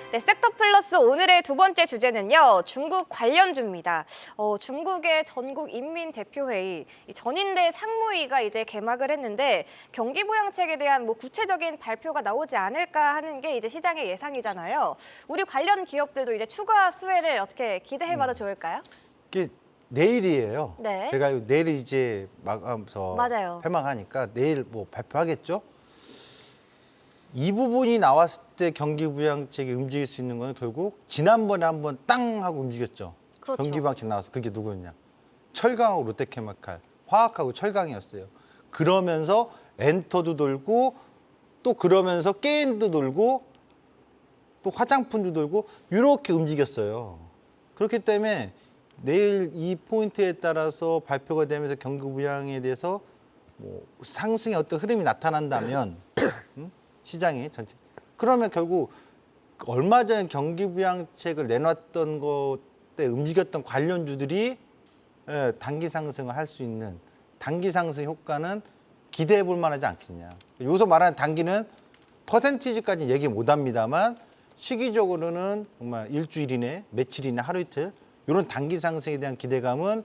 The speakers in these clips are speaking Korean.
네, 섹터 플러스 오늘의 두 번째 주제는요. 중국 관련주입니다. 중국의 전국인민대표회의, 이 전인대 상무위가 이제 개막을 했는데 경기부양책에 대한 구체적인 발표가 나오지 않을까 하는 게 이제 시장의 예상이잖아요. 우리 관련 기업들도 이제 추가 수혜를 어떻게 기대해봐도 좋을까요? 이게 내일이에요. 네. 제가 내일 이제 마감서 맞아요. 폐막하니까 내일 발표하겠죠. 이 부분이 나왔을 때 경기부양책이 움직일 수 있는 건 결국 지난번에 한번 땅 하고 움직였죠. 그렇죠. 경기부양책 나와서 그게 누구였냐? 철강하고 롯데케미칼, 화학하고 철강이었어요. 그러면서 엔터도 돌고 또 그러면서 게임도 돌고 또 화장품도 돌고 이렇게 움직였어요. 그렇기 때문에 내일 이 포인트에 따라서 발표가 되면서 경기부양에 대해서 상승의 어떤 흐름이 나타난다면 시장이 전체 그러면 결국 얼마 전에 경기부양책을 내놨던 것 때 움직였던 관련주들이 단기 상승을 할 수 있는 단기 상승 효과는 기대해 볼 만하지 않겠냐. 여기서 말하는 단기는 퍼센티지까지 얘기 못 합니다만 시기적으로는 정말 일주일 이내, 며칠 이내, 하루 이틀 이런 단기 상승에 대한 기대감은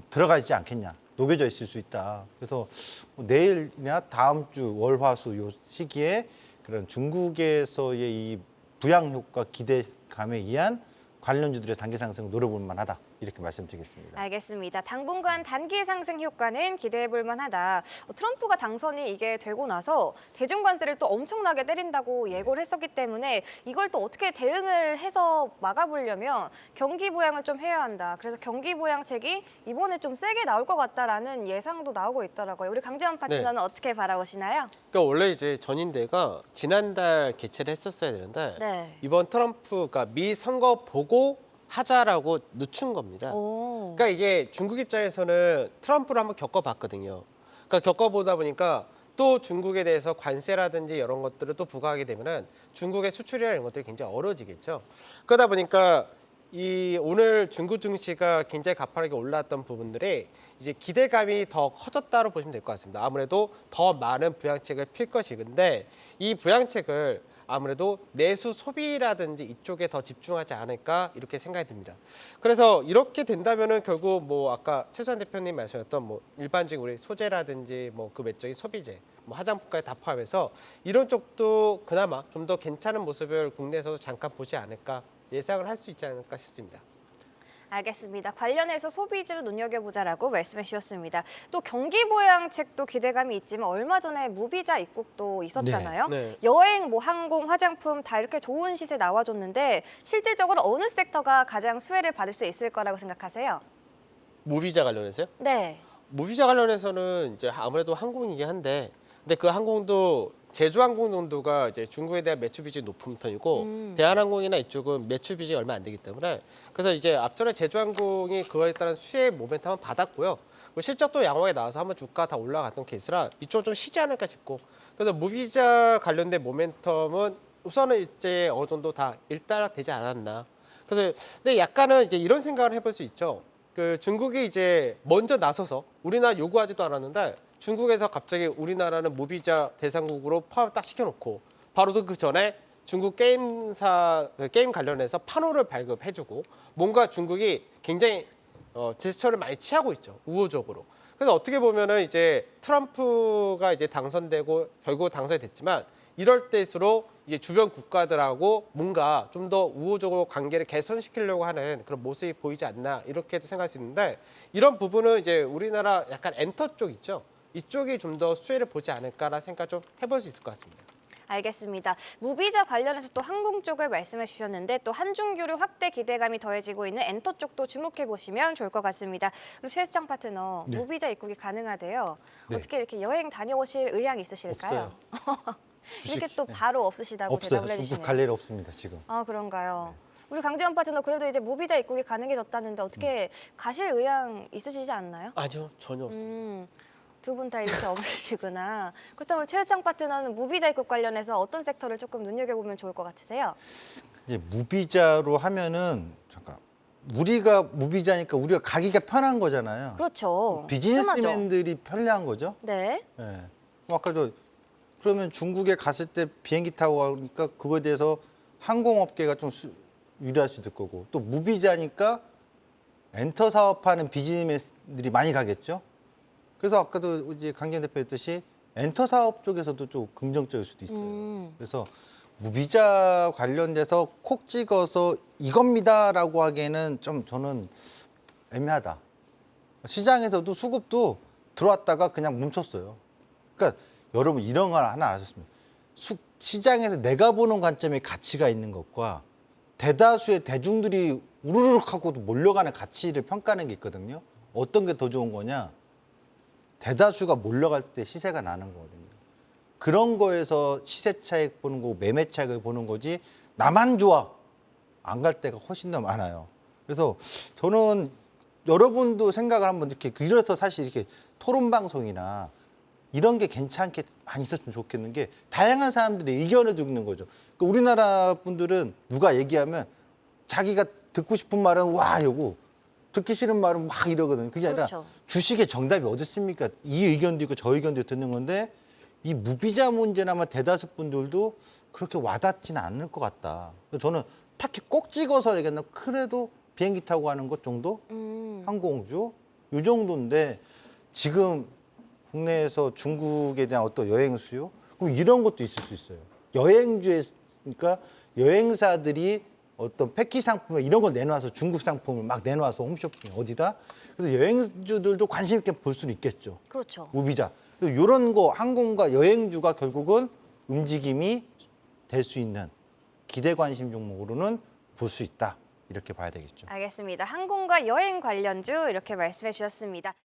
들어가 있지 않겠냐. 녹여져 있을 수 있다. 그래서 내일이나 다음 주 월화수 요 시기에 그런 중국에서의 이 부양 효과 기대감에 의한 관련주들의 단기 상승을 노려볼 만하다. 이렇게 말씀드리겠습니다. 알겠습니다. 당분간 단기 상승 효과는 기대해볼 만하다. 트럼프가 당선이 이게 되고 나서 대중관세를 또 엄청나게 때린다고 예고를 했었기 때문에 이걸 또 어떻게 대응을 해서 막아보려면 경기 부양을 좀 해야 한다. 그래서 경기 부양책이 이번에 좀 세게 나올 것 같다라는 예상도 나오고 있더라고요. 우리 강재원 파트너는 어떻게 바라보시나요? 그러니까 원래 이제 전인대가 지난달 개최를 했었어야 되는데 네. 이번 트럼프가 미 선거 보고 하자라고 늦춘 겁니다. 오. 그러니까 이게 중국 입장에서는 트럼프를 한번 겪어봤거든요. 그러니까 겪어보다 보니까 또 중국에 대해서 관세라든지 이런 것들을 또 부과하게 되면은 중국의 수출이나 이런 것들이 굉장히 어려워지겠죠. 그러다 보니까 이 오늘 중국 증시가 굉장히 가파르게 올라왔던 부분들이 이제 기대감이 더 커졌다고 보시면 될 것 같습니다. 아무래도 더 많은 부양책을 필 것이근데 이 부양책을 아무래도 내수 소비라든지 이쪽에 더 집중하지 않을까 이렇게 생각이 듭니다. 그래서 이렇게 된다면은 결국 아까 최수환 대표님 말씀하셨던 일반적인 우리 소재라든지 그 외적인 소비재, 화장품까지 다 포함해서 이런 쪽도 그나마 좀 더 괜찮은 모습을 국내에서도 잠깐 보지 않을까 예상을 할 수 있지 않을까 싶습니다. 알겠습니다. 관련해서 소비주 눈여겨보자라고 말씀해 주셨습니다. 또 경기부양책도 기대감이 있지만 얼마 전에 무비자 입국도 있었잖아요. 네. 여행, 항공, 화장품 다 이렇게 좋은 시세 나와줬는데 실질적으로 어느 섹터가 가장 수혜를 받을 수 있을 거라고 생각하세요? 무비자 관련해서요? 네. 무비자 관련해서는 이제 아무래도 항공이긴 한데 근데 그 항공도 제주항공 정도가 이제 중국에 대한 매출 비중이 높은 편이고 대한항공이나 이쪽은 매출 비중이 얼마 안 되기 때문에 그래서 이제 앞전에 제주항공이 그거에 따른 수혜 모멘텀을 받았고요. 실적도 양호하게 나와서 한번 주가 다 올라갔던 케이스라 이쪽은 좀 쉬지 않을까 싶고 그래서 무비자 관련된 모멘텀은 우선은 이제 어느 정도 다 일단락되지 않았나. 그래서 근데 약간은 이제 이런 생각을 해볼 수 있죠. 그 중국이 이제 먼저 나서서 우리나라 요구하지도 않았는데 중국에서 갑자기 우리나라는 무비자 대상국으로 포함 딱 시켜놓고 바로 그 전에 중국 게임사 게임 관련해서 판호를 발급해주고 뭔가 중국이 굉장히 제스처를 많이 취하고 있죠. 우호적으로. 그래서 어떻게 보면은 이제 트럼프가 이제 당선되고 결국 당선이 됐지만 이럴 때일수록 이제 주변 국가들하고 뭔가 좀 더 우호적으로 관계를 개선시키려고 하는 그런 모습이 보이지 않나 이렇게도 생각할 수 있는데 이런 부분은 이제 우리나라 약간 엔터 쪽 있죠. 이쪽이 좀 더 수혜를 보지 않을까라는 생각 좀 해볼 수 있을 것 같습니다. 알겠습니다. 무비자 관련해서 또 항공 쪽을 말씀해 주셨는데 또 한중교류 확대 기대감이 더해지고 있는 엔터 쪽도 주목해 보시면 좋을 것 같습니다. 그리고 최수정 파트너, 네. 무비자 입국이 가능하대요. 네. 어떻게 이렇게 여행 다녀오실 의향이 있으실까요? 이렇게 또 네. 바로 없으시다고 없어요. 대답을 중국 해주시네요. 갈 일 없습니다 지금. 아, 그런가요? 우리 강지원 파트너 그래도 이제 무비자 입국이 가능해졌다는데 어떻게 가실 의향 있으시지 않나요? 아니요, 전혀 없습니다. 두 분 다 이렇게 없으시구나. 그렇다면 최수정 파트너는 무비자 입국 관련해서 어떤 섹터를 조금 눈여겨보면 좋을 것 같으세요? 이제 무비자로 하면은 잠깐 우리가 무비자니까 우리가 가기가 편한 거잖아요. 그렇죠. 비즈니스맨들이 편리한 거죠. 네. 아까 그러면 중국에 갔을 때 비행기 타고 가니까 그거에 대해서 항공업계가 좀 유리할 수도 있을 거고 또 무비자니까 엔터 사업하는 비즈니스들이 많이 가겠죠. 그래서 아까도 이제 강진 대표 했듯이 엔터 사업 쪽에서도 좀 긍정적일 수도 있어요. 그래서 무비자 관련돼서 콕 찍어서 이겁니다라고 하기에는 좀 저는 애매하다. 시장에서도 수급도 들어왔다가 그냥 멈췄어요. 그러니까 여러분 이런 걸 하나 아셨습니다. 시장에서 내가 보는 관점에 가치가 있는 것과 대다수의 대중들이 우르르륵 하고 몰려가는 가치를 평가하는 게 있거든요. 어떤 게 더 좋은 거냐? 대다수가 몰려갈 때 시세가 나는 거거든요. 그런 거에서 시세 차익 보는 거고 매매 차익을 보는 거지 나만 좋아 안 갈 때가 훨씬 더 많아요. 그래서 저는 여러분도 생각을 한번 이렇게 이래서 사실 이렇게 토론 방송이나 이런 게 괜찮게 많이 있었으면 좋겠는 게 다양한 사람들의 의견을 듣는 거죠. 그러니까 우리나라 분들은 누가 얘기하면 자기가 듣고 싶은 말은 와 이러고 듣기 싫은 말은 막 이러거든요. 그게 아니라 그렇죠. 주식의 정답이 어디 있습니까? 이 의견도 있고 저 의견도 듣는 건데 이 무비자 문제나마 대다수 분들도 그렇게 와닿지는 않을 것 같다. 그래서 저는 딱히 꼭 찍어서 얘기한다면 그래도 비행기 타고 가는 것 정도? 항공주? 요 정도인데 지금 국내에서 중국에 대한 어떤 여행 수요? 그럼 이런 것도 있을 수 있어요. 여행주에, 그러니까 여행사들이 어떤 패키지 상품 이런 걸 내놔서 중국 상품을 막 내놔서 홈쇼핑 어디다? 그래서 여행주들도 관심 있게 볼 수는 있겠죠. 그렇죠. 무비자. 이런 거 항공과 여행주가 결국은 움직임이 될 수 있는 기대 관심 종목으로는 볼 수 있다. 이렇게 봐야 되겠죠. 알겠습니다. 항공과 여행 관련주 이렇게 말씀해 주셨습니다.